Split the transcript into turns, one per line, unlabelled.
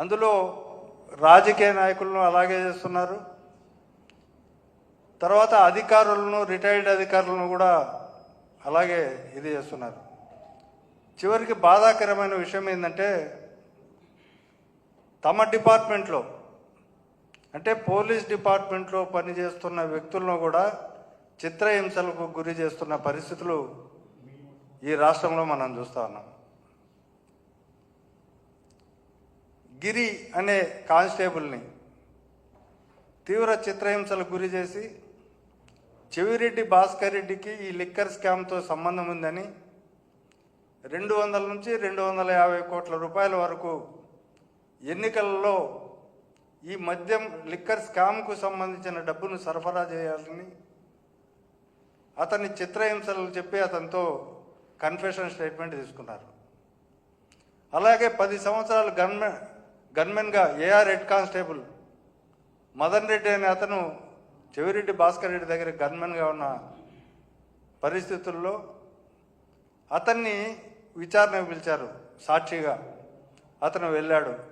అందులో రాజకీయ నాయకులను అలాగే చేస్తున్నారు. తర్వాత అధికారులను, రిటైర్డ్ అధికారులను కూడా అలాగే ఇది చేస్తున్నారు. చివరికి బాధాకరమైన విషయం ఏంటంటే, తమ డిపార్ట్మెంట్లో అంటే పోలీస్ డిపార్ట్మెంట్లో పనిచేస్తున్న వ్యక్తులను కూడా చిత్రహింసలకు గురి చేస్తున్న పరిస్థితులు ఈ రాష్ట్రంలో మనం చూస్తూ ఉన్నాం. గిరి అనే కానిస్టేబుల్ని తీవ్ర చిత్రహింసలకు గురి చేసి చెవిరెడ్డి భాస్కర్ రెడ్డికి ఈ లిక్కర్ స్కామ్తో సంబంధం ఉందని 200 నుంచి 250 కోట్ల రూపాయల వరకు ఎన్నికలలో ఈ మద్యం లిక్కర్ స్కామ్కు సంబంధించిన డబ్బును సరఫరా చేయాలని అతన్ని చిత్రహింసలు చెప్పి అతనితో కన్ఫెషన్ స్టేట్మెంట్ తీసుకున్నారు. అలాగే 10 సంవత్సరాలు గన్మెన్గా AR head constable Madan Reddy అనే అతను చెవిరెడ్డి భాస్కర్ రెడ్డి దగ్గర గన్మెన్గా ఉన్న పరిస్థితుల్లో అతన్ని విచారణకు పిలిచారు సాక్షిగా. అతను వెళ్ళాడు.